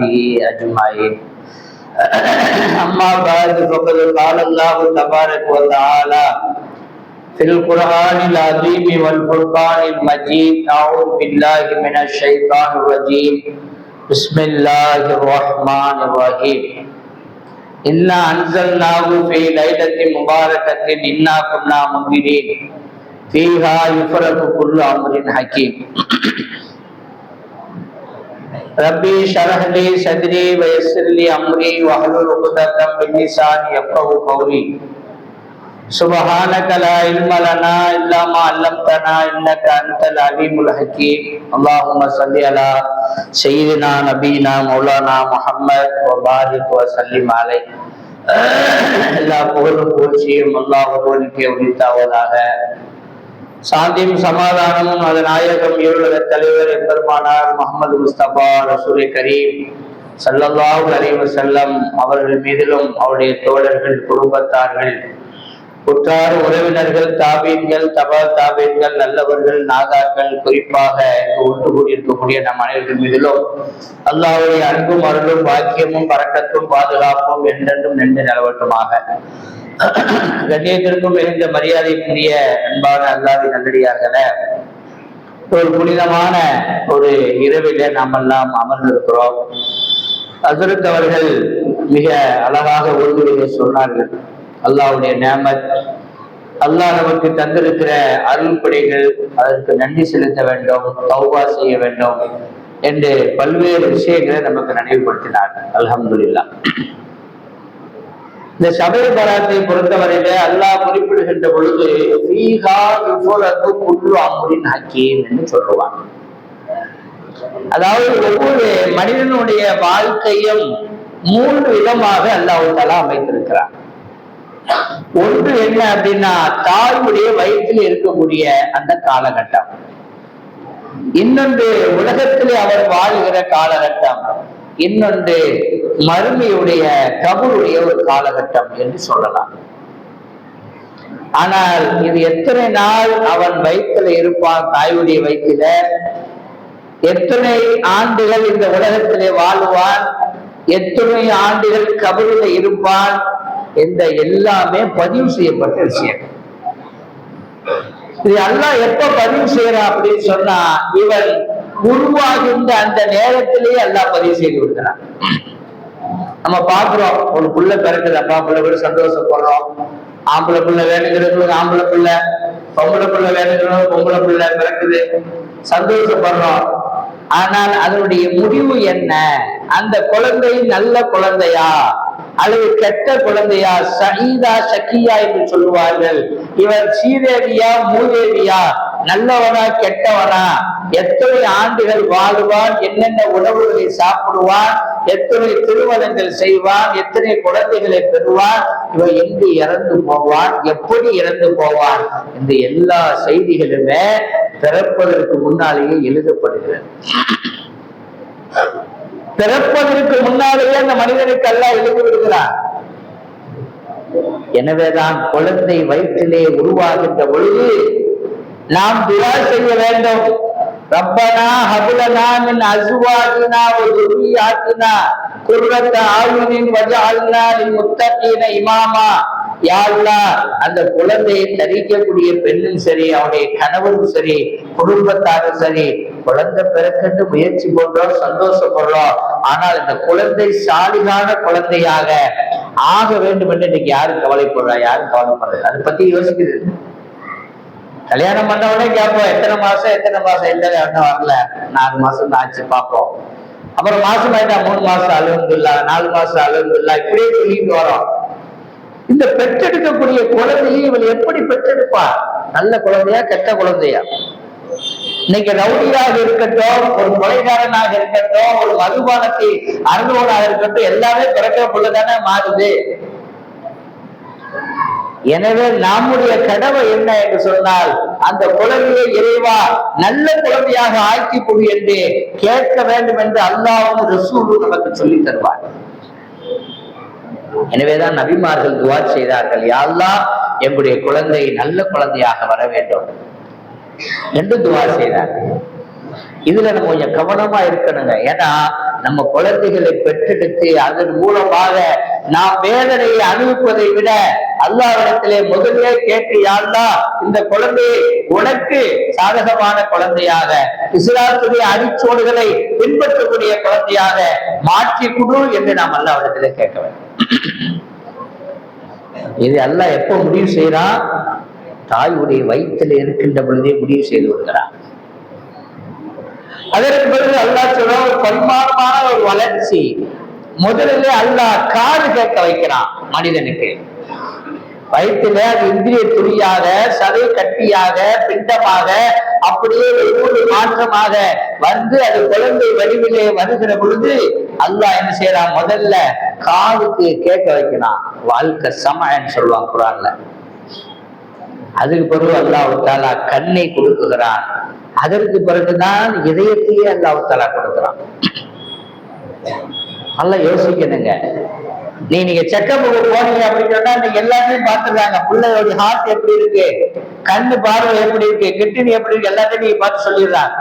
وأصحابه أجمعين. أما بعد فقد قال الله تبارك وتعالى في القرآن العظيم والفرقان المجيد: أعوذ بالله من الشيطان الرجيم. بسم الله الرحمن الرحيم. إنا أنزلناه في ليلة مباركة إنا كنا منذرين فيها يفرق كل أمر حكيم. ربي اشرح لي صدري ويسر لي أمري واحلل عقدة من لساني يفقهوا قولي. سبحانك لا علم لنا إلا ما علمتنا إنك أنت العليم الحكيم. اللهم صل على سيدنا نبينا مولانا محمد وبارك وسلم عليه. எல்லா புகழும் புகழ்ச்சியும் அல்லாஹ் ஒருவனுக்கே உரித்தாவதாக. சாந்தியும் சமாதானமும் அதன் நாயகம் இருளக தலைவர் எம்பெருமானார் முஹம்மது முஸ்தபா ரசூலே கரீம் ஸல்லல்லாஹு அலைஹி வஸல்லம் அவர்கள் மீதிலும் அவருடைய தோழர்கள், குடும்பத்தார்கள், உற்றார் உறவினர்கள், தாபீன்கள், தபா தாபீன்கள், நல்லவர்கள், நாதாக்கள், குறிப்பாக ஒன்று கூடியிருக்கக்கூடிய நம் அனைவர்கள் மீதிலும் அல்லாஹ்வுடைய அன்பும் அருளும் பாக்கியமும் பரக்கத்தும் பாதுகாப்பும் என்றென்றும் நின்று நிலவட்டுமாக. கண்ணியத்திற்கும் மிகுந்த மரியாதைக்குரிய அன்பான அல்லாஹ்வின் நல்லடியார்களே, ஒரு புனிதமான ஒரு இரவிலே நாம் எல்லாம் அமர்ந்திருக்கிறோம். ஹஜ்ரத் அவர்கள் மிக அழகாக உறுதியை சொன்னார்கள். அல்லாஹ்வுடைய நிஅமத், அல்லாஹ் நமக்கு தந்திருக்கிற அருள்படைகள், அதற்கு நன்றி செலுத்த வேண்டும், தௌபா செய்ய வேண்டும் என்று பல்வேறு விஷயங்களை நமக்கு நினைவுபடுத்தினார். அல்ஹம்துலில்லாஹ். இந்த சபை பராத்தை பொறுத்தவரையில அல்லாஹ் குறிப்பிடுகின்ற பொழுது ஃபீஹா யுஃபரகு குல்லு அம்ரின் ஹக்கீம் என்று சொல்லுவாங்க. அதாவது ஒவ்வொரு மனிதனுடைய வாழ்க்கையும் 3 விதமாக அல்லாஹ் தஆலா அமைத்திருக்கிறார். ஒன்று என்ன அப்படின்னா, தாயுடைய வயிற்றில் இருக்கக்கூடிய அந்த காலகட்டம். இன்னொன்று உலகத்திலே அவர் வாழ்கிற காலகட்டம். இன்னொன்று மறுமையுடைய கபருடைய ஒரு காலகட்டம் என்று சொல்லலாம். ஆனால் இது எத்தனை நாள் அவன் வயிற்றில் இருப்பான், தாயுடைய வயிற்றில எத்தனை ஆண்டுகள் இந்த உலகத்திலே வாழ்வான், எத்தனை ஆண்டுகள் கபருல இருப்பான், இந்த எல்லாமே பதிவு செய்யப்பட்ட விஷயம். இது அல்லாஹ் எப்ப பதிவு செய்யறான் அப்படின்னு சொன்னா, இவன் உருவாகின்ற அந்த நேரத்திலேயே அல்லாஹ் பதிவு செய்து விடுகிறான். நம்ம பாக்குறோம், ஒரு புள்ள பிறக்குது, அப்பா புள்ள கூட சந்தோஷப்படுறோம். ஆம்பளை புள்ள வேணுங்கிறது ஆம்பளை புள்ள, பொம்பளை புள்ள வேணுங்கிறது பொம்பளை புள்ள பிறக்குது, சந்தோஷப்படுறோம். ஆனால் அதனுடைய முடிவு என்ன? அந்த குழந்தை நல்ல குழந்தையா அல்லது கெட்ட குழந்தையா, சஈதா ஷக்கியா என்று சொல்லுவார்கள். இவர் சீதேவியா மூதேவியா, நல்லவனா கெட்டவனா, எத்தனை ஆண்டுகள் வாழுவான், என்னென்ன உணவுகளை சாப்பிடுவான், எத்தனை திருமணங்கள் செய்வான், எத்தனை குழந்தைகளை பெறுவான், இவன் எங்கு இறந்து போவான், எப்படி இறந்து போவான், இந்த எல்லா செய்திகளுமே பிறப்பதற்கு முன்னாலேயே எழுதப்படுகிறது. பிறப்பதற்கு முன்னாலேயே அந்த மனிதனுக்கு அல்லாஹ் எழுதி விடுகிறார். எனவேதான் குழந்தை வயிற்றிலே உருவாகின்ற பொழுது நாம் துஆ செய்ய வேண்டும். ரப்பனா ஹப் லனா மின் அஸ்வாஜினா வ ذُرِّيَّاتِنَا குர்ரத ஆயுனின் வஜஅல்னா லில் முத்தகீன இமாமா. யா அல்லாஹ், அந்த குழந்தையை தரிக்கக்கூடிய பெண்ணும் சரி, அவனுடைய கணவரும் சரி, குடும்பத்தாரும் சரி, குழந்தை பிறக்கட்டு முயற்சி பண்றோம், சந்தோஷப்படுறோம். ஆனால் இந்த குழந்தை சாலிகான குழந்தையாக ஆக வேண்டும் என்று இன்னைக்கு யாரும் கவலைப்படுறா? யாரும் கவலைப்படுறது அதை பத்தி யோசிக்குது. கல்யாணம் பண்ண உடனே கேட்போம், எத்தனை மாசம் இல்லை, ஒன்னும் வரல, 4 மாசம் தான் ஆச்சு, பார்ப்போம். அப்புறம் மாசம் ஆயிட்டா 3 மாசம் அல்ஹம்துலில்லாஹ், 4 மாசம் அல்ஹம்துலில்லாஹ், இப்படியே சொல்லிட்டு வரோம். இந்த பெற்றெடுக்கக்கூடிய குழந்தையை இவள் எப்படி பெற்றெடுப்பா? நல்ல குழந்தையா கெட்ட குழந்தையா? இன்னைக்கு ரவுடியாக இருக்கட்டும், ஒரு கொலைகாரனாக இருக்கட்டும், ஒரு மதுபானத்தை அருந்துவனாக இருக்கட்டும், எல்லாமே பிறக்கிற புள்ளதானே மாறுது. எனவே நம்முடைய கடமை என்ன என்று சொன்னால், அந்த குழந்தையை இறைவா நல்ல குழந்தையாக ஆக்கி கொடு என்று கேட்க வேண்டும் என்று அல்லாஹ்வும் ரசூலும் நமக்கு சொல்லி தருவார். எனவேதான் நபிமார்கள் துஆ செய்தார்கள், யா அல்லாஹ் எங்களுடைய குழந்தை நல்ல குழந்தையாக வர வேண்டும் என்று துஆ செய்தார்கள். இதுல நம்ம கொஞ்சம் கவனமா இருக்கணுங்க. ஏன்னா நம்ம குழந்தைகளை பெற்றெடுத்து அதன் மூலமாக நாம் வேதனையை அனுபவிப்பதை விட அல்லாஹ்விடத்திலே முதலே கேட்டு, யா அல்லாஹ் இந்த குழந்தையை உனக்கு சாதகமான குழந்தையாக, இஸ்லாத்துடைய அடிச்சோடுகளை பின்பற்றக்கூடிய குழந்தையாக மாற்றி கொடு என்று நாம் அல்லாஹ்விடத்திலே கேட்க வேண்டும். இது அல்லாஹ் எப்போ முடிவு செய்யறான்? தாயுடைய வயிற்றில் இருக்கின்ற பொழுதே முடிவு செய்து வருகிறான். அதற்கு பிறகு அல்லாஹ் சொல்ற ஒரு பரிமாணமான ஒரு வளர்ச்சி. முதலில் அல்லாஹ் காது கேட்க வைக்கிறான் மனிதனுக்கு. வயிற்றுல அது இந்திரிய துளியாக, சதை கட்டியாக, பிண்டமாக, அப்படியே ஒவ்வொரு மாற்றமாக வந்து அது குழந்தை வடிவிலே வருகிற பொழுது அல்லாஹ் என்ன செய்யறான்? முதல்ல காதுக்கு கேட்க வைக்கிறான். வாழ்க்கை சமன்னு சொல்லுவான் குர்ஆன்ல. அதுக்கு பிறகு அல்லாஹ் தஆலா கண்ணை கொடுக்குகிறான். அதற்கு பிறகுதான் இதயத்தையே அல்லாஹ் தஆலா கொடுக்கிறான். நல்லா யோசிக்கணுங்க. நீங்க செக்கப்புக்கு போனீங்க அப்படின்னா நீங்க எல்லாத்தையும் பார்த்துருக்காங்க. பிள்ளையோட ஹார்ட் எப்படி இருக்கு, கண்ணு பார்வை எப்படி இருக்கு, கிட்னி எப்படி இருக்கு, எல்லாத்தையும் நீங்க பார்த்து சொல்லிடுறாங்க.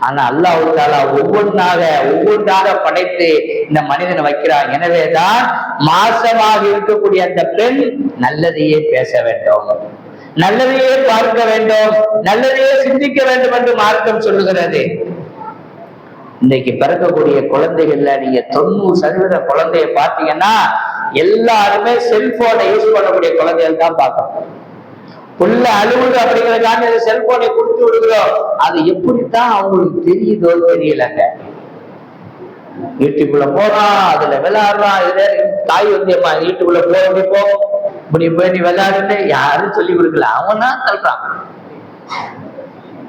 ஆனா அல்லாஹ் தஆலா ஒவ்வொன்றாக படைத்து இந்த மனிதனை வைக்கிறான். எனவேதான் மாசமாக இருக்கக்கூடிய அந்த பெண் நல்லதையே பேச வேண்டும், நல்லதையே பார்க்க வேண்டும், நல்லதையே சிந்திக்க வேண்டும் என்று மார்க்கம் சொல்லுகிறது. இன்னைக்கு பிறக்கக்கூடிய குழந்தைகள்ல நீங்க 90% குழந்தைய பார்த்தீங்கன்னா எல்லாருமே செல்போனை யூஸ் பண்ணக்கூடிய குழந்தைகள் தான் பார்க்கணும். புள்ள அழுவுது அப்படிங்கிறதுக்காக செல்போனை கொடுத்து விடுகிறோம். அது எப்படித்தான் அவங்களுக்கு தெரியுதோ தெரியலங்க. வீட்டுக்குள்ள போறான், அதுல விளையாடுறான். இதுல தாய் வந்து வீட்டுக்குள்ள போ, இப்படி போய் நீ விளையாடுன்னு யாரும் சொல்லி கொடுக்கல, அவன் தான் சொல்றான்.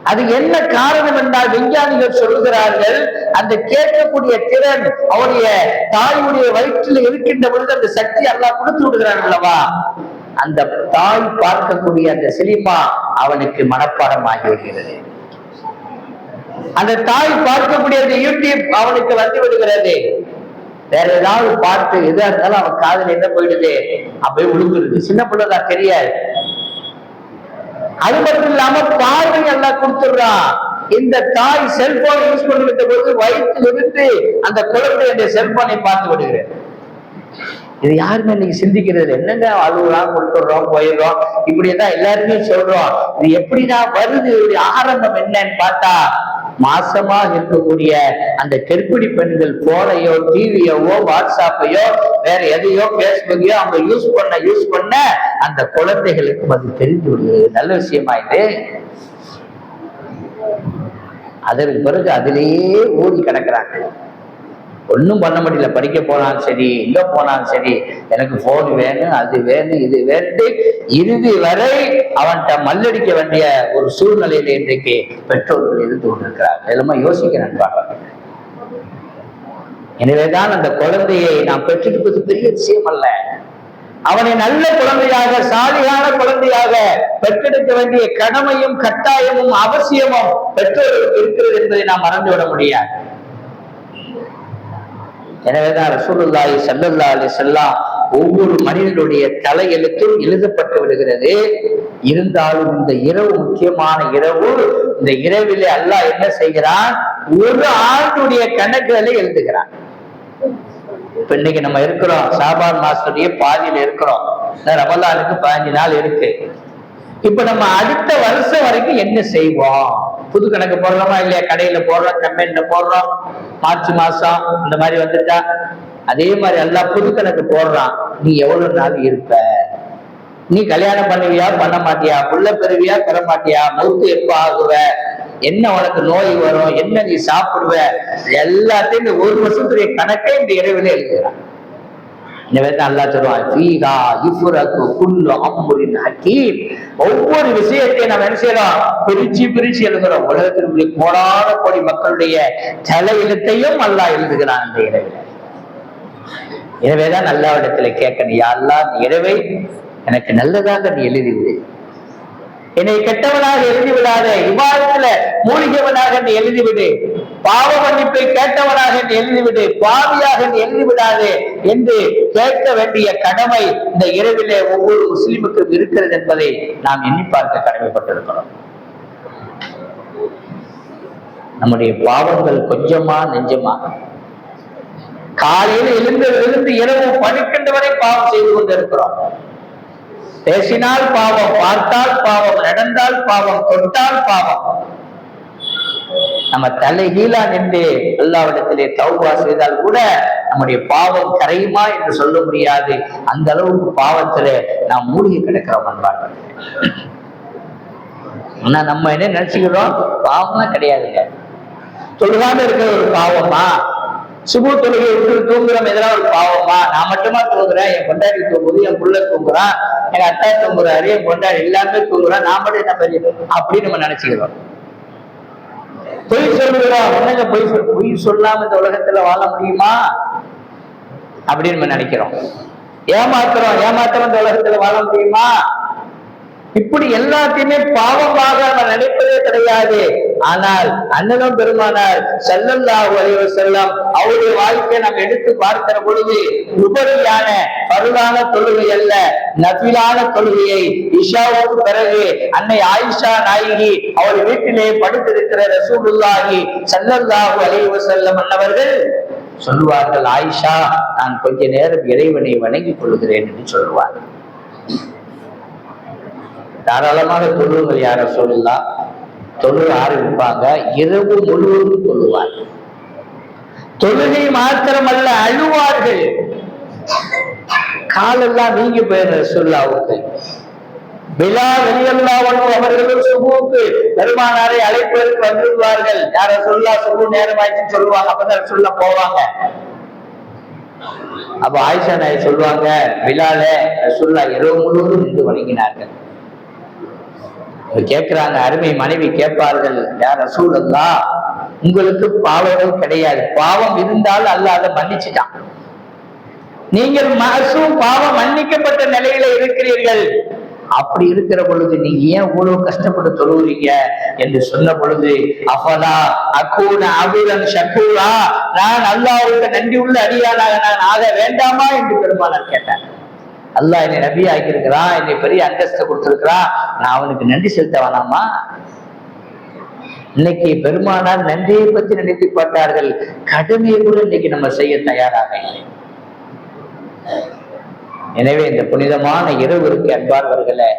அது என்ன காரணம் என்றால் விஞ்ஞானிகள் சொல்லுகிறார்கள், அந்த கேட்கக்கூடிய திறன் அவருடைய தாயுடைய வயிற்றில் இருக்கின்ற பொழுது அந்த சக்தி அல்லாஹ் கொடுத்து விடுகிறான் அல்லவா. அந்த தாய் பார்க்கக்கூடிய அந்த சினிமா அவனுக்கு மனப்பாடம் ஆகிவிடுகிறது. அந்த தாய் பார்க்கக்கூடிய அந்த யூடியூப் அவனுக்கு வந்து விடுகிறது. வேற ஏதாவது பாட்டு எதா இருந்தாலும் அவன் காதுல என்ன போயிடுது, அப்படியே விழுந்துருது. சின்ன பிள்ளைதான் தெரியாது. அது மட்டும் இல்லாம பார்வை எல்லாம் கொடுத்துடுறான். இந்த தாய் செல்போன் யூஸ் பண்ணிவிட்ட போது வயிற்றில் இருந்து அந்த குழந்தை அந்த செல்போனை பார்த்து விடுகிறது. இது யாருமே இன்னைக்கு சிந்திக்கிறது என்னங்க, அழுகுறோம், கொடுத்துடுறோம், போயிடுறோம், இப்படிதான் எல்லாருமே சொல்றோம். இது எப்படிதான் வருது, ஆரம்பம் என்னன்னு பார்த்தா மாசமாக இருக்கக்கூடிய அந்த கர்ப்பிணி பெண்கள் போனையோ, டிவியவோ, வாட்ஸ்அப்பையோ, வேற எதையோ, பேஸ்புக்கையோ அவங்க யூஸ் பண்ண அந்த குழந்தைகளுக்கும் அது தெரிந்து விடுகிறது. நல்ல விஷயமா இது. அதற்கு பிறகு அதிலேயே ஊறி கிடக்குறாங்க. ஒன்றும் பண்ண முடியல. படிக்க போனாலும் சரி, எங்க போனாலும் சரி, எனக்கு போன் வேணும், அது வேணும், இது வேண்டு இறுதி வரை அவன்கிட்ட மல்லடிக்க வேண்டிய ஒரு சூழ்நிலையில இன்றைக்கு பெற்றோர்கள் இருந்து கொண்டிருக்கிறார். இதெல்லாம் யோசிக்க நண்பாங்க. எனவேதான் அந்த குழந்தையை நாம் பெற்றெடுப்பது பெரிய விஷயம் அல்ல. அவனை நல்ல குழந்தையாக, சாலியான குழந்தையாக பெற்றெடுக்க வேண்டிய கடமையும் கட்டாயமும் அவசியமும் பெற்றோர்களுக்கு இருக்கிறது என்பதை நாம் மறந்துவிட முடியாது. எனவேதான் ரசூலுல்லாஹி ஸல்லல்லாஹு அலைஹி வஸல்லம் ஒவ்வொரு மனிதனுடைய தலையெழுத்தும் எழுதப்பட்டு விடுகிறது. இருந்தாலும் இந்த இரவு முக்கியமான இரவு. இந்த இரவிலே அல்லாஹ் என்ன செய்கிறான்? ஒரு ஆண்டுடைய கணக்குகளை எழுதுகிறான். இப்ப இன்னைக்கு நம்ம இருக்கிறோம் ஷாபான் மாசத்துடைய பாதியில இருக்கிறோம். ரமலானுக்கு 15 நாள் இருக்கு. இப்ப நம்ம அடுத்த வருஷம் வரைக்கும் என்ன செய்வோம்? புது கணக்கு போடுறோமா இல்லையா? கடையில போடுறோம், கம்பெனில போடுறோம். மார்ச் மாசம் இந்த மாதிரி வந்துட்டா அதே மாதிரி எல்லாம் புது கணக்கு போடுறான். நீ எவ்வளவு நாள் இருப்ப? நீ கல்யாணம் பண்ணுவியா, பண்ண மாட்டியா? புள்ள பெறுவியா, பெற மாட்டியா? மௌத்து எப்ப ஆகுவ? என்ன உனக்கு நோய் வரும்? என்ன நீ சாப்பிடுவ? எல்லாத்தையும் இந்த ஒரு வருஷத்துடைய கணக்கை இந்த இரவில எழுதுகிறான். அல்லாஹ் சொல்லுவான், ஒவ்வொரு விஷயத்தையும் நம்ம என்ன செய்யறோம்? பிரிச்சு எழுதுறோம். உலகத்திற்கு கோடான கோடி மக்களுடைய தலையெழுத்தையும் அல்லாஹ் எழுதுகிறான் அந்த இரவில. எனவேதான் அல்லாஹ்விடத்துல கேட்கணும், யா அல்லாஹ் இந்த இரவை எனக்கு நல்லதாக நீ எழுதிவிடு, என்னை கெட்டவனாக எழுதிவிடாத, இவ்வாறத்துல மூலிகவனாக நீ எழுதிவிடு, பாவ மன்னிப்பை கேட்டவனாக நீ எழுதிவிடு, பாவியாக நீ எழுதிவிடாது என்று கேட்க வேண்டிய கடமை இந்த இரவிலே ஒவ்வொரு முஸ்லிமுக்கும் இருக்கிறது என்பதை நாம் எண்ணி பார்க்க கடமைப்பட்டிருக்கிறோம். நம்முடைய பாவங்கள் கொஞ்சமா நெஞ்சமா? காலையில் எழுந்து இரவு படுக்கின்ற வரை பாவம் செய்து கொண்டிருக்கிறோம். பேசினால் பாவம், பார்த்தால் பாவம், நடந்தால் பாவம், தொட்டால் பாவம். நம்ம தலைகீழா நின்று அல்லாஹ்விடத்திலே தௌபா செய்தால் கூட நம்முடைய பாவம் கரையுமா என்று சொல்ல முடியாது. அந்த அளவுக்கு பாவத்துல நாம் மூழ்கி கிடக்கிறோம் அன்பார்கள். ஆனா நம்ம என்ன நினைச்சுக்கிறோம்? பாவம்லாம் கிடையாதுங்க. தொழுகாம இருக்கிற ஒரு பாவமா? சுபு தொழுகை விட்டு தூங்குறோம் எதெல்லாம் ஒரு பாவமா? நான் மட்டுமா தூங்குறேன்? என் கொண்டாடி தூங்குது, என் புள்ள தூங்குறான், என் அத்தா தூங்குறாரு, என் கொண்டாடி எல்லாமே தூங்குறான், நான் மட்டும் என்ன பெரிய அப்படின்னு நம்ம நினைச்சுக்கிறோம். பொய் சொல்லுகிறோம். என்னங்க பொய் சொல்லாம இந்த உலகத்துல வாழ முடியுமா அப்படின்னு நம்ம நினைக்கிறோம். ஏமாத்துறோம் இந்த உலகத்துல வாழ முடியுமா? இப்படி எல்லாத்தையுமே பாவமாக நம்ம நினைப்பதே கிடையாது. ஆனால் அண்ணனும் பெருமானார் ஸல்லல்லாஹு அலைஹி வஸல்லம் அவருடைய வாழ்க்கையை நம்ம எடுத்து பார்க்கிற பொழுது உபரியான பருளான தொழுகை அல்ல, நஃபிலான தொழுகையை இஷாவுக்கு பிறகு அன்னை ஆயிஷா நாயகி அவள் வீட்டிலே படுத்திருக்கிற ரசூலுல்லாஹி ஸல்லல்லாஹு அலைஹி வஸல்லம் அன்னவர்கள் சொல்லுவார்கள், ஆயிஷா, நான் கொஞ்ச நேரம் இறைவனை வணங்கிக் கொள்கிறேன் என்று சொல்லுவார்கள். தாராளமாக தொழுங்கள் யார சொல்லலாம். தொழுக ஆரம்பிப்பாங்க, இரவு முழுவதும் தொழுவார். தொழுகை மாத்திரமல்ல, அழுவார்கள். காலெல்லாம் நீங்கி போயிடுற சொல்லாவுக்கு. பிலால் ரலியல்லாஹு அன்ஹு அவர்களும் சுபுவுக்கு பெருமானாரை அழைப்பதற்கு வந்துருவார்கள். யார சொல்லா சுபு நேரம் ஆயிடுச்சுன்னு சொல்லுவாங்க. அப்பதான் சொல்ல போவாங்க. அப்ப ஆயிஷா நாய் சொல்லுவாங்க, பிலாலே ரசூலுல்லாஹ் இரவு முழுவதும் நின்று வணங்கினார்கள். கேட்கிறாங்க, அருமை மனைவி கேட்பார்கள், யார் ரசூலுல்லாஹ், உங்களுக்கு பாவங்கள் கிடையாது, பாவம் இருந்தாலும் அல்லாஹ் அதை மன்னிச்சுட்டான், நீங்கள் மாசூம் பாவம் மன்னிக்கப்பட்ட நிலையில இருக்கிறீர்கள், அப்படி இருக்கிற பொழுது நீங்க ஏன் இவ்வளவு கஷ்டப்பட்டு தொழுகிறீங்க என்று சொன்ன பொழுது, அஃபலா அகூன அபுதன் ஷக்கூரா, நான் அல்லாஹ்வுக்கு நன்றி உள்ள அடியானாக நான் ஆக வேண்டாமா என்று பெருமானார் கேட்டார். அல்லாஹ் என்னை நபி ஆக்கியிருக்கிறான், என்னை பெரிய அந்தஸ்தை கொடுத்திருக்கிறான், நான் அவனுக்கு நன்றி செலுத்த வேணாமா? இன்னைக்கு பெருமானார் நன்றியை பற்றி நினைத்து பார்த்தார்கள். கடமையை கூட இன்னைக்கு நம்ம செய்ய தயாராக இல்லை. எனவே இந்த புனிதமான இரவுக்கு அன்பார்வர்களே,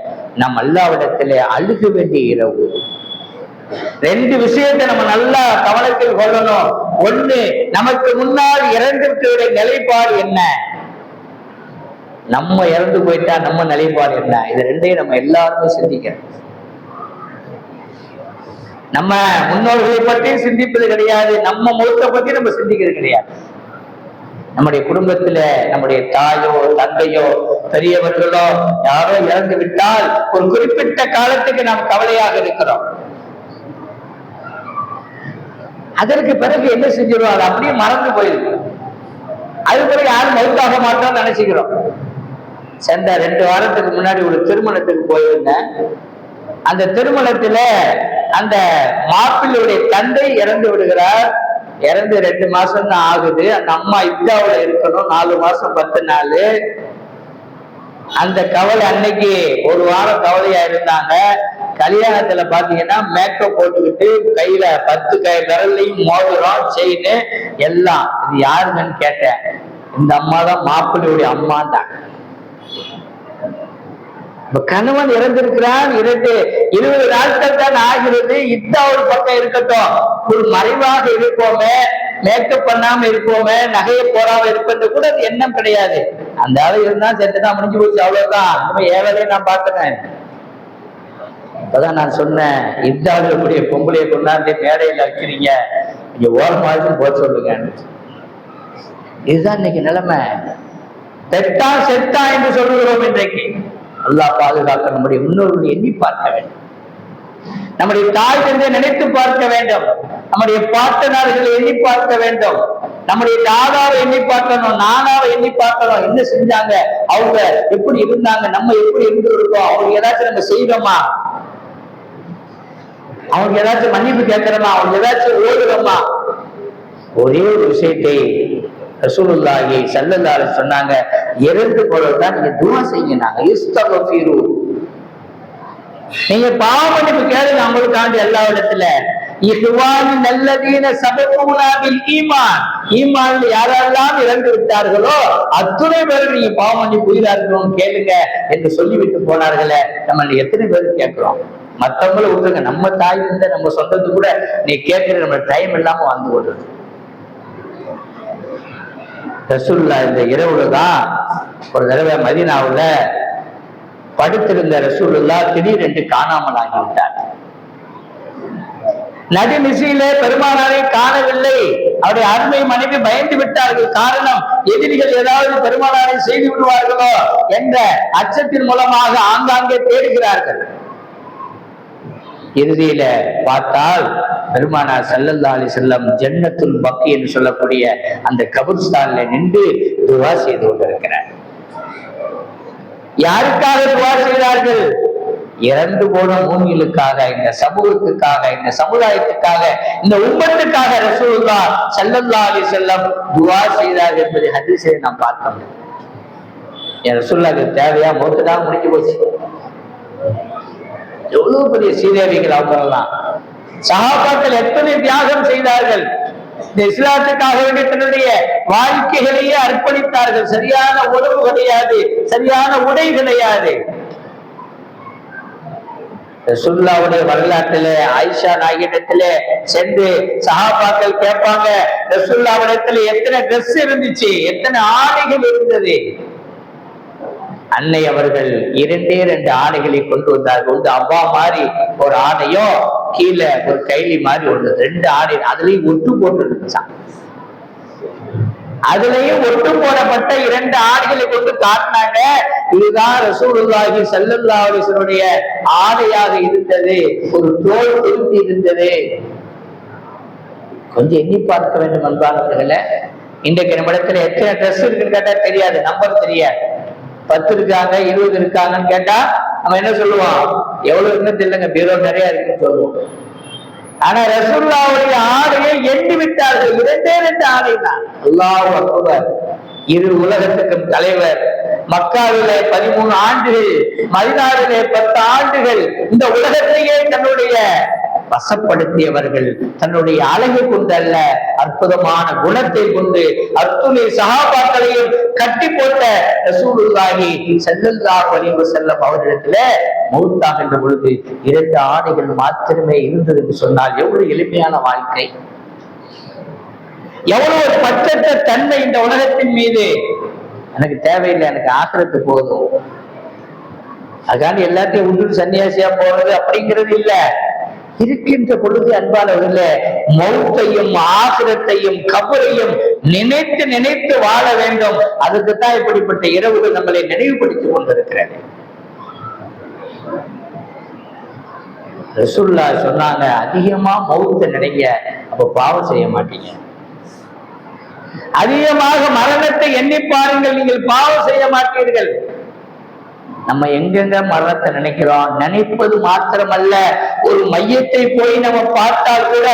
நம் அல்லாஹ்விடத்திலே அழுக வேண்டிய இரவு. ரெண்டு விஷயத்தை நம்ம நல்லா கவனத்தில் கொள்ளணும். ஒண்ணு, நமக்கு முன்னால் இறந்திருக்கிற நிலைப்பாடு என்ன, நம்ம இறந்து போயிட்டா நம்ம நிலைப்பாடு என்ன, இது ரெண்டையும் நம்ம எல்லாருமே சிந்திக்கிறோம். நம்ம முன்னோர்களை பற்றி சிந்திப்பது கிடையாது, நம்ம முகத்தை பத்தி நம்ம சிந்திக்கிறது கிடையாது. நம்முடைய குடும்பத்துல நம்முடைய தாயோ தந்தையோ பெரியவர்களோ யாரோ இறந்து விட்டால் ஒரு குறிப்பிட்ட காலத்துக்கு நாம் கவலையாக இருக்கிறோம். அதற்கு பிறகு என்ன செஞ்சிடும், அது அப்படியே மறந்து போயிருக்கு. அது பிறகு யாரும் மௌத்தாக மாட்டோம்னு நினைச்சுக்கிறோம். சென்ற 2 வாரத்துக்கு முன்னாடி ஒரு திருமணத்துக்கு போயிருந்தேன். அந்த திருமணத்துல அந்த மாப்பிள்ளையுடைய தந்தை இறந்து விடுகிறார். இறந்து 2 மாசம் தான் ஆகுது. அந்த அம்மா இத்தாவுல இருக்கணும் 4 மாசம் 10 நாள். அந்த கவலை அன்னைக்கு 1 வாரம் கவலையா இருந்தாங்க. கல்யாணத்துல பாத்தீங்கன்னா மேக்கப் போட்டுக்கிட்டு கையில 10 விரல்லையும் மோதிரம் செயின் எல்லாம். இது யாருங்கன்னு கேட்டேன். இந்த அம்மா தான் மாப்பிள்ளையுடைய அம்மாட்டாங்க. கணவன் இறந்திருக்கிறான், 20 நாட்கள் தான் ஆகிறது. இத்தா ஒரு பக்கம் இருக்கட்டும், ஒரு மறைவாக இருப்போமே, மேக்கப் பண்ணாம இருப்போமே, நகையை போடாம இருப்பது கூட எண்ணம் கிடையாது. அந்த ஆளு இருந்தா செத்துதான் முடிஞ்சு போச்சு, அவ்வளவுதான். நம்ம ஏழையே நான் பார்க்கிறேன். அப்பதான் நான் சொன்னேன், இத்தாவில் இருக்கக்கூடிய பொம்பளையை கொண்டாந்து மேடையில வைக்கிறீங்க, இங்க ஓரமாக போக சொல்லுங்க. இதுதான் இன்னைக்கு நிலைமை. செத்தா செத்தா என்று சொல்லுகிறோம். இன்றைக்கு அல்லாஹ் பாதுகாக்க நம்முடைய முன்னோர்களை எண்ணி பார்க்க வேண்டும். நம்முடைய தாய் தந்தை நினைத்து பார்க்க வேண்டும். நம்முடைய பாட்டனார்களை எண்ணி பார்க்க வேண்டும். நம்முடைய தாதாவை எண்ணி பார்க்கணும், நானாவை எண்ணி பார்க்கணும். என்ன செஞ்சாங்க, அவங்க எப்படி இருந்தாங்க, நம்ம எப்படி இருந்து இருக்கோம், அவங்களுக்கு ஏதாச்சும் நம்ம செய்யறோமா, அவங்க ஏதாச்சும் மன்னிப்பு கேட்கிறோமா, அவங்க ஏதாச்சும் ஓடுறோமா? ஒரே ஒரு விஷயத்தை ரசூலுல்லாஹி ஸல்லல்லாஹு அலைஹி சொன்னாங்க, இறந்து போறதுதான் நீங்க துஆ செய்யுங்க. இஸ்தக்ஃபிரு, நீங்க பாவ மன்னிப்பு கேளுங்க அவங்களுக்காண்டி எல்லா இடத்துல. இஹ்வானி நல்லதீன சபகூனா பில் ஈமான், ஈமான்ல யாரெல்லாம் இறந்து விட்டார்களோ அத்துணை பேர் நீங்க பாவம் பண்ணி புரியாதுன்னு கேளுங்க என்று சொல்லிவிட்டு போனார்களே. நம்ம எத்தனை பேர் கேட்கிறோம்? மற்றவங்களும் விட்டுருங்க, நம்ம தாய் இருந்த நம்ம சொந்தத்து கூட நீ கேட்கிற நம்ம டைம் இல்லாம வந்து கொள்றது. ரசூலுல்லாஹ் இந்த இரவுலதான் ஒரு தடவை மதீனாவுல படுத்திருந்த ரசூலுல்லாஹ் திடீரென்று காணாமல் ஆகிவிட்டார். நடுநிசையிலே பெருமானாரை காணவில்லை. அவருடைய அருமை மனைவி பயந்து விட்டார்கள். காரணம், எதிரிகள் ஏதாவது பெருமானாரை செய்து விடுவார்களோ என்ற அச்சத்தின் மூலமாக ஆங்காங்கே தேடுகிறார்கள். இறுதியில பார்த்தால் பெருமானார் ஸல்லல்லாஹு அலைஹி வஸல்லம் ஜன்னத்துல் பக்கி என்று சொல்லக்கூடிய அந்த கபர்ஸ்தான்ல நின்று துஆ செய்து கொண்டிருக்கிறார். யாருக்காக துஆ செய்தார்கள்? இறந்து போன மூமின்களுக்காக, இந்த சமூகத்துக்காக, இந்த சமுதாயத்துக்காக, இந்த உம்மத்துக்காக ரசூலுல்லாஹ் ஸல்லல்லாஹு அலைஹி வஸல்லம் துஆ செய்தார் என்பதை ஹதீஸில் நாம் பார்த்தோம். ரசூலுல்லாஹ்க்கு தேவையா? மௌத்து தான் முடிஞ்சு போச்சு. எவ்வளவு பெரிய சீதேவிகள் அவங்கெல்லாம். சஹாபாக்கள் எத்தனை தியாகம் செய்தார்கள். இந்த இஸ்லாத்துக்காக வேண்டிய தன்னுடைய வாழ்க்கைகளையே அர்ப்பணித்தார்கள். சரியான உணவு கிடையாது, சரியான உடை கிடையாது. ரசூலுல்லாஹ்வுடைய வரலாற்றிலே ஆயிஷா நாயகியிடத்திலே சென்று சஹாபாக்கள் கேட்பாங்க, ரசூலுல்லாஹ்விடத்திலே எத்தனை ட்ரெஸ் இருந்துச்சு, எத்தனை ஆடைகள் இருந்தது. அன்னை அவர்கள் 2 ஆடைகளை கொண்டு வந்தார்கள். ஒன்று அவ்வா மாதிரி ஒரு ஆடையும் கீழே ஒரு கைலி மாதிரி ஒன்று, 2 ஆடை. அதுலயும் ஒட்டு போட்டு இருந்துச்சான். அதுலயும் ஒட்டு போடப்பட்ட 2 ஆடைகளை கொண்டு காட்டினாங்க. இதுதான் ரசூலுல்லாஹி ஸல்லல்லாஹு அலைஹி வஸல்லம் ஆடையாக இருந்தது. ஒரு தோல் திருத்தி இருந்தது. கொஞ்சம் எண்ணி பார்க்க வேண்டும் அன்பானவர்களே. இன்றைக்கு நம்ம இடத்துல எத்தனை ட்ரெஸ் இருக்குன்னு கேட்டா தெரியாது, நம்பர் தெரியாது. 10 இருக்காங்க, 20 இருக்காங்கன்னு கேட்டா நம்ம என்ன சொல்லுவோம்? எவ்வளவு இருக்குன்னு தெரியலங்க, பீரோ நிறைய இருக்குன்னு சொல்லுவோம். ஆனா ரசூலுல்லாஹ்வுடைய ஆடையை எண்ணி விட்டார்கள். 2 ஆடை தான். அல்லாஹ் அக்பர். இரு உலகத்துக்கும் தலைவர். மக்காவிலே 13 ஆண்டுகள், மதீனாவிலே 10 ஆண்டுகள் இந்த உலகத்தையே தன்னுடைய வசப்படுத்தியவர்கள். தன்னுடைய அழகு கொண்டு அல்ல, அற்புதமான குணத்தை கொண்டு அத்துணை சஹாபாக்களையும் கட்டி போட்ட ரசூலுல்லாஹி ஸல்லல்லாஹு அலைஹி வஸல்லம் அவர்களிடத்துல மௌத்தாகின்ற பொழுது 2 ஆடைகள் மாத்திரமே இருந்தது என்று சொன்னால் எவ்வளவு எளிமையான வாழ்க்கை, எவ்வளவு ஒரு பற்றற்ற தன்மை இந்த உலகத்தின் மீது. எனக்கு தேவையில்லை, எனக்கு ஆখিরাத்து போதும், அதுக்காண்டி எல்லாத்தையும் விட்டு சன்னியாசியா போறது அப்படிங்கிறது இல்ல. இருக்கின்ற பொழுது அன்பானவர்களே, மௌத்தையும் ஆখিরাத்தையும் கபரையும் நினைத்து நினைத்து வாழ வேண்டும். அதுக்குத்தான் இப்படிப்பட்ட இரவுகள் நம்மளை நினைவுபடுத்திக் கொண்டிருக்கிறது. ரசூலுல்லாஹ் சொன்னாங்க, அதிகமா மௌத்தை நினைங்க, அப்ப பாவம் செய்ய மாட்டீங்க. அதிகமாக மரணத்தை எண்ணி பாருங்கள், நீங்கள் பாவம் செய்ய மாட்டீர்கள். நம்ம எங்கெங்க மரணத்தை நினைக்கிறோம்? நினைப்பது மாத்திரமல்ல, ஒரு மையத்தை போய் நம்ம பார்த்தால் கூட,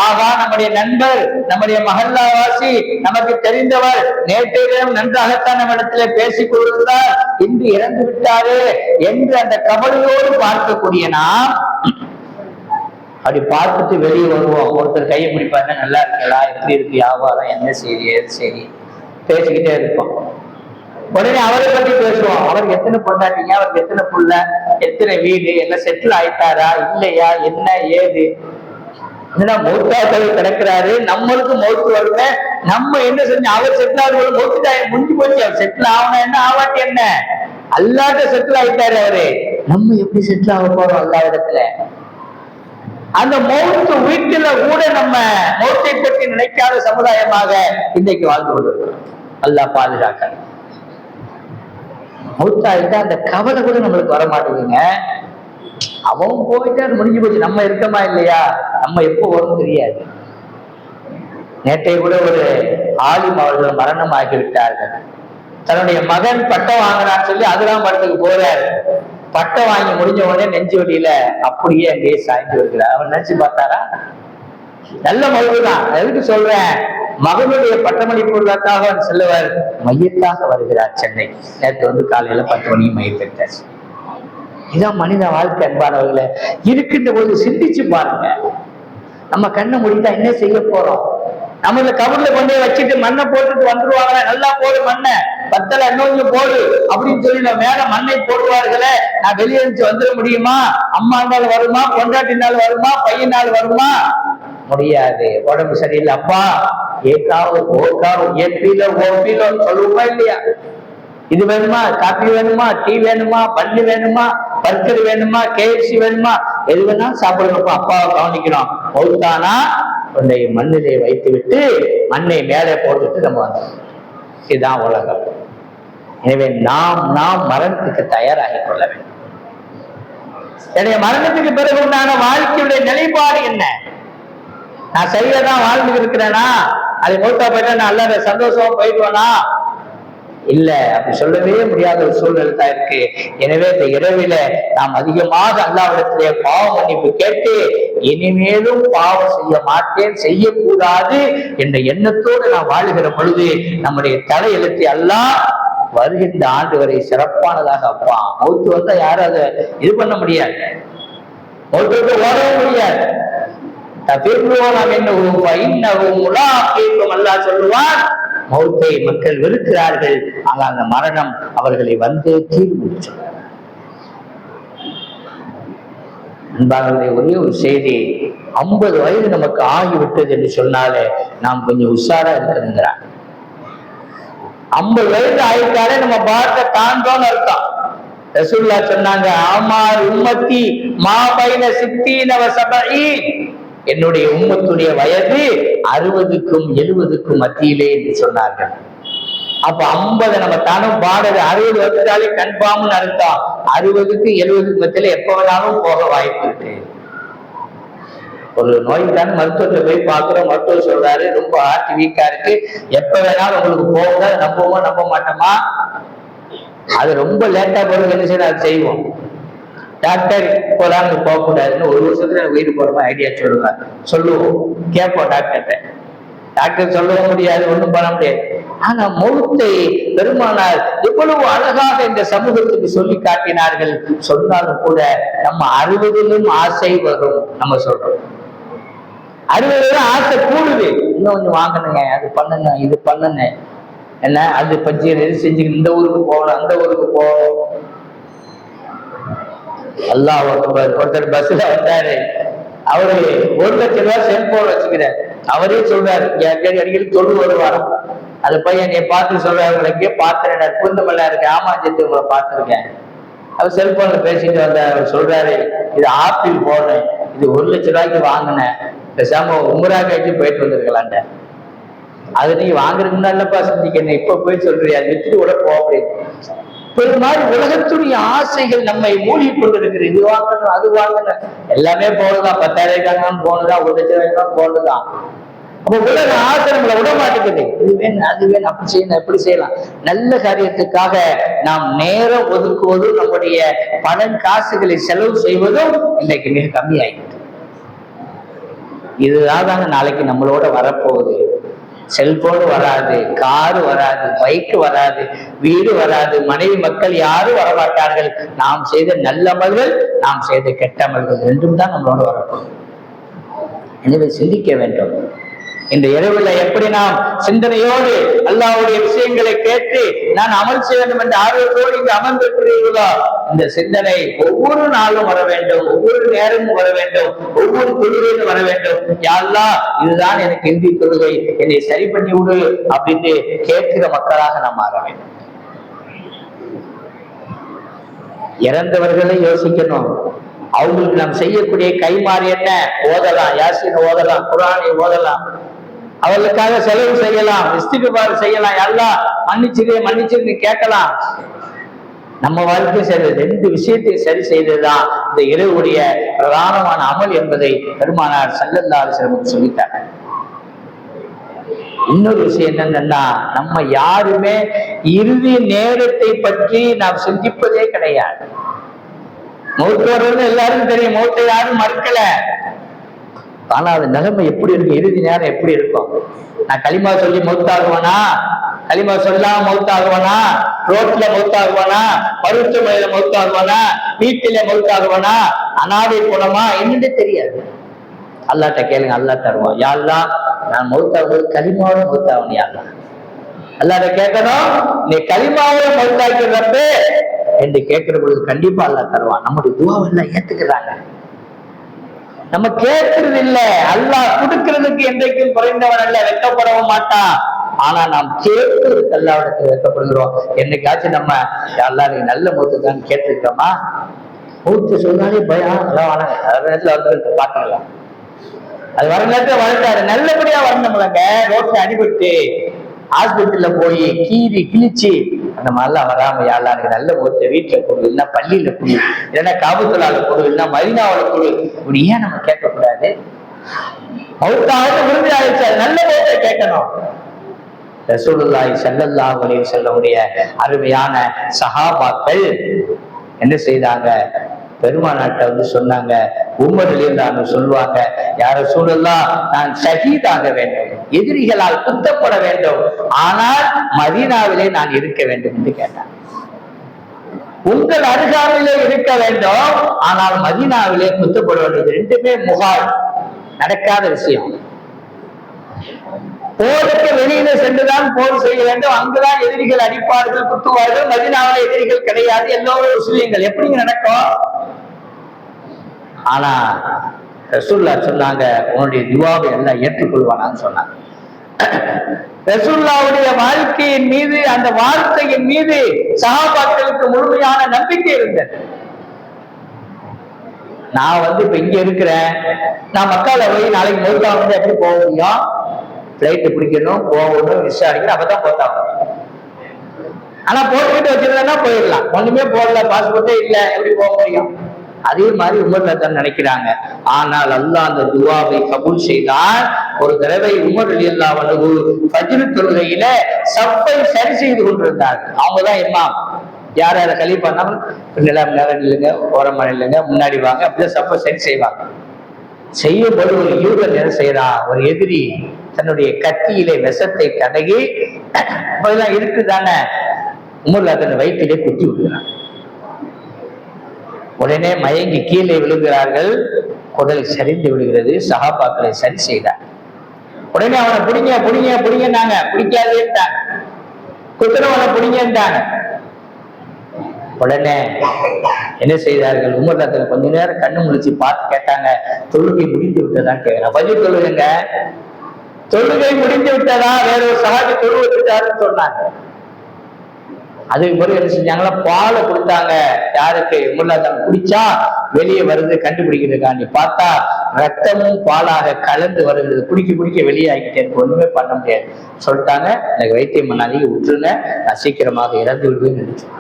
ஆகா நம்முடைய நண்பர், நம்முடைய மஹல்லாவாசி, நமக்கு தெரிந்தவர் நேற்றைய தினம் நன்றாகத்தான் நம்ம இடத்துல பேசிக் கொண்டிருந்தார், இன்று இறந்து விட்டாரு என்று அந்த கவலையோடு பார்க்கக்கூடிய நாம் அப்படி பார்த்துட்டு வெளியே வருவோம். ஒருத்தர் கையை பிடிப்பாங்க, நல்லா இருக்கலா, எப்படி இருக்கு வியாபாரம், என்ன செய்தி, எது சரி, பேசிக்கிட்டே இருப்போம். உடனே அவரை பத்தி பேசுவோம். அவருக்கு எத்தனை பொண்டாட்டிங்க, அவருக்கு எத்தனை புள்ள, எத்தனை வீடு, எல்லாம் செட்டில் ஆயிட்டாரா இல்லையா, என்ன ஏது. மௌத்தாக்கள் கிடக்கிறாரு, நம்மளுக்கு மௌத்து வருங்க, நம்ம என்ன செஞ்சோம்? அவர் செட்டில் ஆகும்போது மௌத்து முடிஞ்சு போச்சு. அவர் செட்டில் ஆகணும் என்ன, ஆவாட்டி என்ன, அல்லாட்ட செட்டில் ஆயிட்டாரு அவரு. நம்ம எப்படி செட்டில் ஆக போறோம் எல்லா இடத்துல? அந்த மௌத்து வீட்டுல கூட நம்ம மௌத்தை பற்றி நினைக்காத சமுதாயமாக இன்னைக்கு வாழ்ந்து கொண்டிருக்கிறோம். அல்லாஹ் பாதுகாக்க. மௌத்தாயிட்டா அந்த கவலை கூட நம்மளுக்கு வர மாட்டேங்குங்க. அவன் போயிட்டா முடிஞ்சு போச்சு, நம்ம இருக்கமா இல்லையா, நம்ம எப்போ வரும் தெரியாது. நேற்றைய கூட ஒரு ஆலிம் அவர்கள் மரணம் ஆகிவிட்டார்கள். தன்னுடைய மகன் பட்டம் வாங்கினான்னு சொல்லி அதுதான் படத்துக்கு போறாரு. பட்டம் வாங்கி முடிஞ்ச உடனே நெஞ்சு வழியில அப்படியே அங்கேயே சாய்ந்து வருகிறார். அவர் நினைச்சு பார்த்தாரா? நல்ல மகள்தான். எதுக்கு சொல்றேன்? மகனுடைய பட்டமளிப்புக்காக செல்லுவார், மையத்தாக வருகிறார் சென்னை. நேற்று வந்து காலையில 10 மணிக்கு மையத்தாச்சு. இதான் மனித வாழ்க்கை அன்பானவர்களை. இருக்கின்ற போது சிந்திச்சு பாருங்க. நம்ம கண்ணை முடித்தா என்ன செய்ய போறோம்? நம்ம இந்த கபர்ல கொண்டு வச்சுட்டு மண்ணை போட்டுட்டு வந்துருவாங்க. நல்லா போடு மண்ணை, பத்தல இன்னொன்னு போடு அப்படின்னு சொல்லி நான் மேல மண்ணை போடுவார்களே, நான் வெளியே இருந்து வந்துட முடியுமா? அம்மா நாள் வருமா, பொண்டாட்டி நாள் வருமா, பையன் நாள் வருமா? முடியாது. உடம்பு சரியில்லை, அப்பா ஏக்காவும் ஓக்காவும் ஏப்பீலோ ஓப்பீலோ சொல்லுவோமா இல்லையா? இது வேணுமா, காபி வேணுமா, டீ வேணுமா, பல்லு வேணுமா, பர்கர் வேணுமா, KFC வேணுமா, எது வேணாலும் சாப்பிடணும். அப்பாவை கவனிக்கிறோம். மௌத்தானா உன்னை மண்ணிலே வைத்து விட்டு மண்ணை மேலே போட்டுட்டு நம்ம வந்தோம். இதுதான் உலகம். எனவே நாம் மரணத்துக்கு தயாராகி கொள்ள வேண்டும். என்னுடைய மரணத்துக்கு பிறகு உண்டான வாழ்க்கையுடைய நிலைப்பாடு என்ன? நான் சரியாதான் வாழ்ந்து இருக்கிறேனா? அதை மூத்தா போயிட்டா நான் நல்ல சந்தோஷமா போயிடுவேனா? இல்ல, அப்படி சொல்லவே முடியாத ஒரு சூழ்நிலை தான் இருக்கு. எனவே இந்த இரவில நாம் அதிகமாக அல்லாஹ்விடத்திலே பாவ மன்னிப்பு கேட்டு இனிமேலும் பாவம் செய்ய மாட்டேன், செய்யக்கூடாது என்ற எண்ணத்தோடு நாம் வாழுகிற பொழுது நம்முடைய தலையெழுத்தை அல்லாஹ் வருகின்ற ஆண்டு வரை சிறப்பானதாக அப்பா. மௌத்து வந்தா யாரும் அதை இது பண்ண முடியாது, மௌத்துக்கு ஓடவும் முடியாது. அல்லாஹ் சொல்லுவான், மௌத்தை மக்கள் வெறுக்கிறார்கள், ஆனால் அந்த மரணம் அவர்களை வந்து தீர்வு. அன்பாளர்களே, ஒரே ஒரு செய்தி, 50 வயது நமக்கு ஆகிவிட்டது என்று சொன்னாலே நாம் கொஞ்சம் உஷாரா இருக்கிறார். 50 வயது ஆயிட்டாலே நம்ம பார்க்க தாண்டோன்னு அர்த்தம். ரசூலுல்லாஹ் சொன்னாங்க, ஆமார் உம்மத்தி மா பைன சித்தீன வ சபஈன், என்னுடைய உம்மத்துடைய வயது 60க்கும் 70க்கும் மத்தியிலே என்று சொன்னார்கள். அப்ப 50 நம்ம தானும் பாடுறது, 60 வந்துட்டாலே கன்ஃபார்ம் அர்த்தம். 60க்கு 70க்கு மத்தியில எப்ப வேணாலும் போக வாய்ப்பு இருக்கு. ஒரு நோய்க்கான மருத்துவத்தை போய் பார்க்கிறோம், மருத்துவர் சொல்றாரு ரொம்ப ஹார்ட் வீக்கா இருக்கு, எப்ப வேணாலும் உங்களுக்கு போக, நம்புவோமா நம்ப மாட்டோமா? அது ரொம்ப லேட்டா போறது என்ன செய்யணும், அது செய்வோம். டாக்டர் போறாங்க போகக்கூடாதுன்னு 1 வருஷத்துல வீடு போறோமா ஐடியா சொல்லுவோம், கேட்போம் டாக்டர்கிட்ட. டாக்டர் சொல்லவும் முடியாது, ஒண்ணும் பண்ண முடியாது. ஆனா மௌத்தை பெருமானார் எவ்வளவு அழகாக இந்த சமூகத்துக்கு சொல்லி காட்டினார்கள். சொன்னாலும் கூட நம்ம 60லும் ஆசை வரும். நம்ம சொல்றோம் 60 ஆசை கூடுது, இன்னும் கொஞ்சம் வாங்கணுங்க, அது பண்ணுங்க, இது பண்ணுங்க, என்ன அது பஞ்சு செஞ்சு இந்த ஊருக்கு போகணும், அந்த ஊருக்கு போகணும். அல்லாஹ் ஒருத்தர் பஸ்ல வந்தாரு, அவரு 1 லட்சம் ரூபாய் செல்போன் வச்சுக்கிறார். அவரே சொல்றாரு, அடிக்கடி தொழு வருவார். அது பையன் என்னை பார்த்து சொல்றாரு, உங்களுக்கே பார்த்துறேன், பூந்தமல்லா இருக்கு, ஆமாஞ்சத்து உங்களை பார்த்துருக்கேன். அவர் செல்போன்ல பேசிட்டு வந்தார். அவர் சொல்றாரு, இது ஆப்பிள் போனேன், இது 1 லட்சம் ரூபாய்க்கு வாங்கினேன், பேசாம உம்ரா கழிச்சு போயிட்டு வந்திருக்கலான்ட. அது நீ வாங்குறதுக்கு முன்னாடிலப்பா சிந்திக்க, இப்ப போய் சொல்றியா, விட்டுட்டு கூட போக. பெருமாள் உலகத்துடைய ஆசைகள் நம்மை மூழ்கி கொண்டிருக்கிறது. இது வாங்கணும், அது வாங்கணும், எல்லாமே போனதுதான். 10,000 போனதுதான், 1 லட்சம் போனதுதான். அப்ப உலக ஆசை நம்மளை விட மாட்டேங்குது. இது வேணும், அது வேணும், அப்படி செய்யணும், எப்படி செய்யலாம். நல்ல காரியத்துக்காக நாம் நேரம் ஒதுக்குவதும், நம்முடைய பணம் காசுகளை செலவு செய்வதும் இன்னைக்கு மிக கம்மியாயிட்டு. இதுதான் நாளைக்கு நம்மளோட வரப்போகுது. செல்போன் வராது, காரு வராது, பைக்கு வராது, வீடு வராது, மனைவி மக்கள் யாரும் வரமாட்டார்கள். நாம் செய்த நல்லமல்கள், நாம் செய்த கெட்டமல்கள் ரெண்டும் தான் நம்மளோட வரப்போம். எனவே சிந்திக்க வேண்டும். இந்த இரவுல எப்படி நாம் சிந்தனையோடு அல்லாஹ்வுடைய விஷயங்களை கேட்டு நான் அமல் செய்ய வேண்டும் என்ற ஆர்வத்தோடு இங்கு அமர்ந்திருக்கிறீர்களோ, இந்த சிந்தனை ஒவ்வொரு நாளும் வர வேண்டும், ஒவ்வொரு நேரமும் வர வேண்டும், ஒவ்வொரு தொழுகையிலும் வர வேண்டும். யா அல்லாஹ், இதுதான் எனக்கு இந்தி தொழுகை, என்னை சரி பண்ணி விடு அப்படின்னு கேட்கிற மக்களாக நாம் மாற வேண்டும். இறந்தவர்களை யோசிக்கணும். அவங்களுக்கு நாம் செய்யக்கூடிய கைமாறு என்ன? ஓதலாம், யாசீன் ஓதலாம், குர்ஆனை ஓதலாம், அவர்களுக்காக செலவு செய்யலாம், இஸ்திக்பார் செய்யலாம், அல்லாஹ் மன்னிச்சிரு கேட்கலாம். நம்ம வாழ்க்கை சரி, 2 விஷயத்தை சரி செய்ததுதான் இந்த இரவுடைய பிரதானமான அமல் என்பதை பெருமானார் ஸல்லல்லாஹு அலைஹி வஸல்லம் சொல்லிட்டாங்க. இன்னொரு விஷயம் என்னன்னா, நம்ம யாருமே இறுதி நேரத்தை பற்றி நாம் சிந்திப்பதே கிடையாது. மௌத்து வர்றது எல்லாருக்கும் தெரியும், மௌத்தை யாரும் மறுக்கல. ஆனா அது நிலைமை எப்படி இருக்கு, இறுதி நேரம் எப்படி இருக்கும்? நான் களிமா சொல்லி மௌத்தாகுவானா, களிமா சொல்லாம மௌத்தாகுவானா, ரோட்ல மௌத்தாகுவானா, அல்லாட்ட கேளுங்க, அல்லா தருவான். யா அல்லாஹ், நான் மௌத்தாவது கலிமாவோட மௌத்தாவன். யா அல்லாஹ், அல்லாட்ட கேட்கணும், நீ கலிமாவோட மௌத்தாக்கிறப்ப என்று கேட்கிற பொழுது கண்டிப்பா அல்லாஹ் தருவான். நம்முடைய துஆவை எல்லாம் ஏத்துக்கிறாங்க. நம்ம கேட்கறது இல்ல, அல்லாஹ் கொடுக்கிறதுக்கு என்றைக்கும் குறைந்தவன் அல்ல, வெட்கப்படவும் மாட்டான். ஆனா நாம் கேட்கறதுக்கு அல்லாஹ்விடத்தில் வெட்கப்படுகிறோம். என்னைக்காச்சும் நம்ம அல்லாஹ் நீ நல்ல மௌத்து தான் கேட்டிருக்கோமா? மௌத்து சொன்னாலே பயம், வந்து பாத்துக்கலாம். அது வர நேரத்தில் வளர்த்தாரு, நல்லபடியா வரணும்லங்க. ரோட்ல அடிபட்டு ஹாஸ்பிட்டல்ல போய் கீறி கிழிச்சு அந்த மாதிரிலாம் வராம, யாரெல்லாம் எனக்கு நல்ல மௌத்த வீட்டுல கொடு, இல்லைன்னா பள்ளியில கொடு, இல்லைன்னா காபத்துலால கொடு, இல்லைன்னா மதீனாவுல கொடு, இப்படி ஏன் நம்ம கேட்கக்கூடாது? மௌத்தாவது விரும்பி ஆயிடுச்சு, நல்ல மௌத்த கேட்கணும். ரசூலுல்லாஹி ஸல்லல்லாஹு அலைஹி வஸல்லமுடைய அருமையான சஹாபாக்கள் என்ன செய்தாங்க? பெருமானாட்ட வந்து சொன்னாங்க. உமர் ரலியல்லாஹு சொல்லுவாங்க, யா ரசூலுல்லாஹ், நான் ஷஹீதாக வேண்டும், எதிரிகளால் குத்தப்பட வேண்டும், ஆனால் மதீனாவிலே நான் இருக்க வேண்டும் என்று கேட்டார். உங்கள் அருகாமையிலே இருக்க வேண்டும், ஆனால் மதீனாவிலே குத்தப்பட வேண்டும். ரெண்டுமே முகால், நடக்காத விஷயம். போருக்கு வெளியில சென்றுதான் போர் செய்ய வேண்டும், அங்குதான் எதிரிகள் அடிப்பார்கள், குத்துவார்கள். மதீனாவில எதிரிகள் கிடையாது, எல்லோரும் முஸ்லிம்கள். எப்படிங்க நடக்கும்? ஆனா ரசூலுல்லாஹ் சொன்னாங்க, உன்னுடைய துஆவை எல்லாம் ஏற்றுக்கொள்வானான்னு சொன்னாங்க. ரசூலுல்லாஹ்வுடைய வாழ்க்கையின் மீது, அந்த வார்த்தையின் மீது சஹாபாக்களுக்கு முழுமையான நம்பிக்கை இருந்தது. நான் வந்து இப்ப இங்க இருக்கிறேன், நான் மக்கால போய் நாளைக்கு மௌத்தா வந்து எப்படி போக முடியும்? பிளைட் பிடிக்கணும், போகணும், விசா அடிக்கணும், அப்பதான் போத்தாங்க. ஆனா போட்டுக்கிட்டு வச்சிருந்தா போயிடலாம். ஒண்ணுமே போடல, பாஸ்போர்ட்டே இல்ல, எப்படி போக முடியும்? அதே மாதிரி உமர் தான் நினைக்கிறாங்க. ஆனால் அல்லாஹ் அந்த துஆவை கபூல் செய்தான். ஒரு தடவை உமர் ரலியல்லாஹு அன்ஹு ஃபஜ்ர் தொழுகையில சஃப்பை சரி செய்து கொண்டிருந்தார்கள். அவங்கதான் இமாம். யார் யார கலீஃபானாலும் நேரம் இல்லைங்க, ஓரமான இல்லைங்க, முன்னாடி வாங்க, அப்படிதான் சஃப்பை சரி செய்வாங்க. செய்யும்போது ஒரு யூதன் என்ன செய்யறான்? ஒரு எதிரி தன்னுடைய கத்தியிலே விஷத்தை தடகி இருக்குதானே உமர் அதன் வயிற்றிலே குத்தி விடுகிறான். உடனே மயங்கி கீழே விழுகிறார்கள், குடல் சரிந்து விடுகிறது. சஹாபாக்களை சரி செய்தார். உடனே அவனை பிடிங்க பிடிங்க பிடிங்கன்னாங்க, பிடிக்காதேன்ட்டாங்க. குத்துறவனை பிடிங்கன்ட்டாங்க. உடனே என்ன செய்தார்கள்? உமர் ரலியல்லாஹு கொஞ்ச நேரம் கண்ணு முழிச்சு பார்த்து கேட்டாங்க, தொழுகை முடிந்து விட்டதா கேட்கிறேன். ஃபஜ்ர் தொழுகைங்க, தொழுகை முடிந்து விட்டதா? வேற ஒரு சஹாபி தொழு வச்சுட்டாருன்னு சொன்னாங்க. அதுக்கு பிறகு என்ன செஞ்சாங்களா? பாலை கொடுத்தாங்க. யாருக்கு? உமர் குடிச்சா வெளியே வருது கண்டுபிடிக்கிறதுக்காண்டி பார்த்தா ரத்தமும் பாலாக கலந்து வருகிறது. குடிக்க குடிக்க வெளியே ஆகிட்டே இருக்கு, ஒண்ணுமே பண்ண முடியாது சொல்லிட்டாங்க. எனக்கு வைத்தியம் பண்ணாதீங்க, விட்டுருங்க, நான் சீக்கிரமாக இறந்து விடுவேன்னு நினைச்சேன்.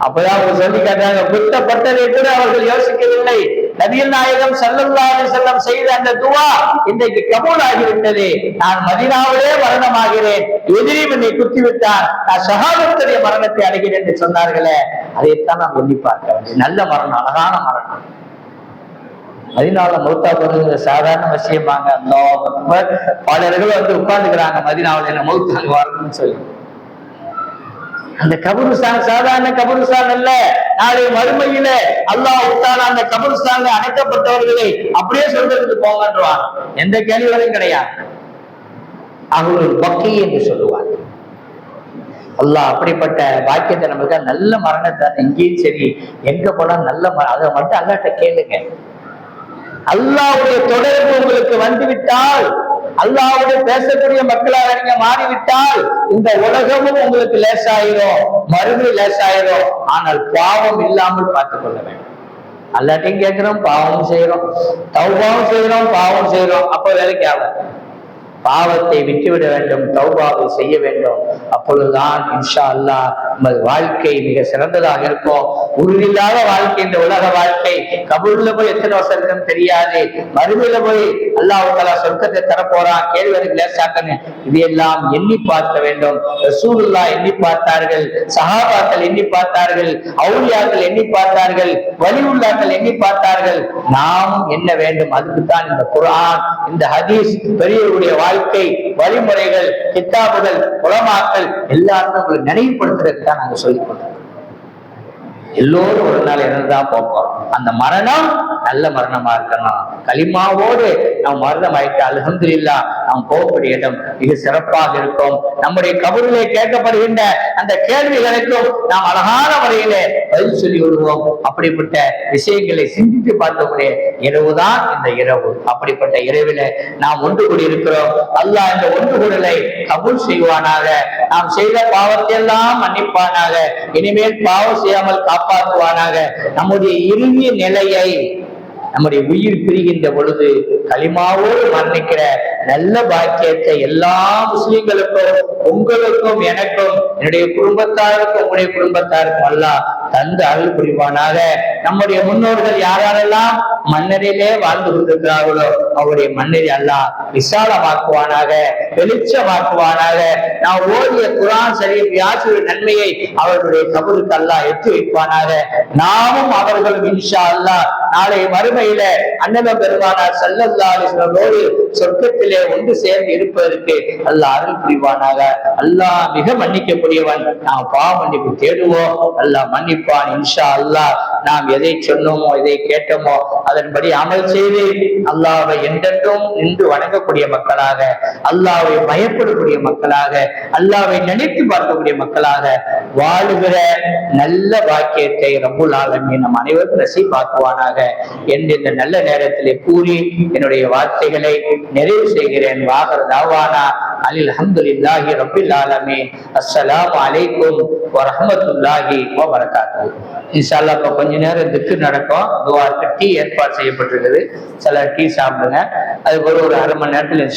அப்பதான் அவங்க சொல்லி கேட்டாங்க, குத்தப்பட்டதை கூட அவர்கள் யோசிக்கவில்லை. நபிகள் நாயகம் ஸல்லல்லாஹு அலைஹி வஸல்லம் செய்த அந்த துஆ இன்றைக்கு கபூல் ஆகிவிட்டது. நான் மதீனாவிலே மரணமாகிறேன், எதிரி என்னை குத்தி விட்டான், நான் ஷஹாதத்துடைய மரணத்தை அடைகிறேன் என்று சொன்னார்களே, அதைத்தான் நாம் எண்ணி பார்க்க வேண்டிய நல்ல மரணம், அழகான மரணம். மதீனாவுல மௌத்தா போறது சாதாரண விஷயமாங்க. அல்லாஹ் அக்பர். பலர்கள் வந்து உட்கார்ந்துக்கிறாங்க மதீனாவுல, என்ன மௌத்தா வரணும்னு சொல்லி. அந்த கபருஸ்தான் சாதாரண கபருஸ்தான் அல்ல. நாளை மறுமையில அல்லாஹ் தஆலா அந்த கபருஸ்தான்ல அடைக்கப்பட்டவர்களை அப்படியே சொல்றதுக்கு போங்கன்றான். எந்த கேள்விகளும் கிடையாது. அவர்கள் பக்கி என்று சொல்லுவார். அல்லாஹ் அப்படிப்பட்ட பாக்கியத்தை நமக்கு, நல்ல மரணத்தை எங்கேயும் சரி எங்க போனா நல்ல அதை மட்டும் அல்லாஹ்ட்ட கேளுங்க. அல்லாஹ்வுடைய தொடர்பு உங்களுக்கு வந்துவிட்டால், அல்லாஹ்வுடைய பேசக்கூடிய மக்களாக நீங்க மாறிவிட்டால், இந்த உலகமும் உங்களுக்கு லேசாயிரும், மறுமை லேசாயிரும். ஆனால் பாவம் இல்லாமல் பார்த்துக் கொள்ள வேண்டும். அல்லாட்டையும் கேட்கிறோம், பாவமும் செய்யறோம், தௌபாவும் செய்யறோம், பாவம் செய்யறோம். அப்ப வேலைக்கு ஆகும். பாவத்தை விட்டுவிட வேண்டும், தௌபாவை செய்ய வேண்டும். அப்பொழுதுதான் இன்ஷா அல்லாஹ் நமது வாழ்க்கை மிக சிறந்ததாக இருக்கும். உறுதியில்லாத வாழ்க்கை இந்த உலக வாழ்க்கை. கபூர்ல போய் எத்தனை வருஷம் இருக்குன்னு தெரியாது, மறுமையில போய் அல்லாஹ் தஆலா சொர்க்கத்தை தரப்போறான், கேள்வி லேசாக்கன்னு இதையெல்லாம் எண்ணி பார்க்க வேண்டும். ரசூலுல்லாஹ் எண்ணி பார்த்தார்கள், சஹாபாக்கள் எண்ணி பார்த்தார்கள், அவுலியாக்கள் எண்ணி பார்த்தார்கள், வலியுல்லாக்கள் எண்ணி பார்த்தார்கள். நாம் என்ன வேண்டும்? அதுக்குத்தான் இந்த குர்ஆன், இந்த ஹதீஸ், பெரியவருடைய வாழ்க்கை வழிமுறைகள், கித்தாபுகள், உலமாக்கள் எல்லாருமே உங்களை நினைவுபடுத்துறதுக்கு தான் நாங்க சொல்லிக் கொண்டோம். எல்லோரும் ஒரு நாள் இறந்துதான் போறோம். அந்த மரணம் நல்ல மரணமா இருக்கணும். கலிமாவோடு நாம் மரணம் ஆயிட்டு அல்ஹம்துலில்லாஹ் நாம் போகக்கூடிய இடம் மிக சிறப்பாக இருக்கும். நம்முடைய கபரிலே கேட்கப்படுகின்ற அந்த கேள்விகளுக்கும் நாம் அழகான முறையிலே பதில் சொல்லி விடுவோம். அப்படிப்பட்ட விஷயங்களை சிந்தித்து பார்க்கக்கூடிய இரவுதான் இந்த இரவு. அப்படிப்பட்ட இரவில நாம் ஒன்று கூடியிருக்கிறோம். அல்லாஹ் இந்த ஒன்று கூடலை கபூல் செய்வானாக. நாம் செய்த பாவத்தை எல்லாம் மன்னிப்பானாக. இனிமேல் பாவம் செய்யாமல் காப்பாற்றுவானாக. நம்முடைய இறுதி நிலையை, நம்முடைய உயிர் பிரிகின்ற பொழுது கலிமாவோடு மரணிக்கிற நல்ல பாக்கியத்தை எல்லா முஸ்லிம்களுக்கும், உங்களுக்கும், எனக்கும், என்னுடைய குடும்பத்தாருக்கும், உங்களுடைய குடும்பத்தாருக்கும் அல்லாஹ் தந்து அருள் புரிவானாக. நம்முடைய முன்னோர்கள் யாரெல்லாம் மன்னரிலே வாழ்ந்து கொண்டிருக்கிறார்களோ அவருடைய மன்னரை அல்லாஹ் விசாலமாக்குவானாக, வெளிச்சமாக்குவானாக. நாம் ஓதிய குர்ஆன் ஷரீஃப் யாசின் நன்மையை அவர்களுடைய கபருக்கு அல்லாஹ் எத்தி வைப்பானாக. நாமும் அவர்களும் இன்ஷா அல்லாஹ் நாளை மறுமையில அன்னலம் பெருமானார் ஸல்லல்லாஹு அலைஹி வஸல்லமோடு சொர்க்கத்திலே ஒன்று சேர்ந்து இருப்பதற்கு அல்லாஹ் அருள் புரிவானாக. அல்லாஹ் மிக மன்னிக்கக்கூடியவன். நாம் பாவ மன்னிப்பு தேடுவோம், அல்லாஹ் மன்னிப்பான் இன்ஷா அல்லாஹ். நாம் எதை சொன்னோமோ, எதை கேட்டோமோ அதன்படி அமல் செய்து அல்லாஹ்வை என்றென்றும் நின்று வணங்கக்கூடிய மக்களாக, அல்லாஹ்வை பயப்படக்கூடிய மக்களாக, அல்லாஹ்வை நினைத்து பார்க்கக்கூடிய மக்களாக வாழுகிற நல்ல வாக்கியத்தை ரப்புல் ஆலமீன் நம் அனைவருக்கும் நசீபாக்குவானாக என்று இந்த நல்ல நேரத்திலே கூறி என்னுடைய வார்த்தைகளை நிறைவு செய்கிறேன். வாகர் தாவானா அனில் அல்ஹம்துலில்லாஹி ரப்பில் ஆலமீன். அஸ்ஸலாமு அலைக்கும் வரஹ்மத்துல்லாஹி வபரகாத்துஹு. இன்ஷா அல்லாஹ் இப்ப கொஞ்ச நேரம் திக்ர் நடக்கும். துஆக்கு டீ ஏற்பாடு செய்யப்பட்டிருக்குது. சில டீ சாப்பிடுங்க. அதுக்கு ஒரு 1/2 மணி நேரத்தில்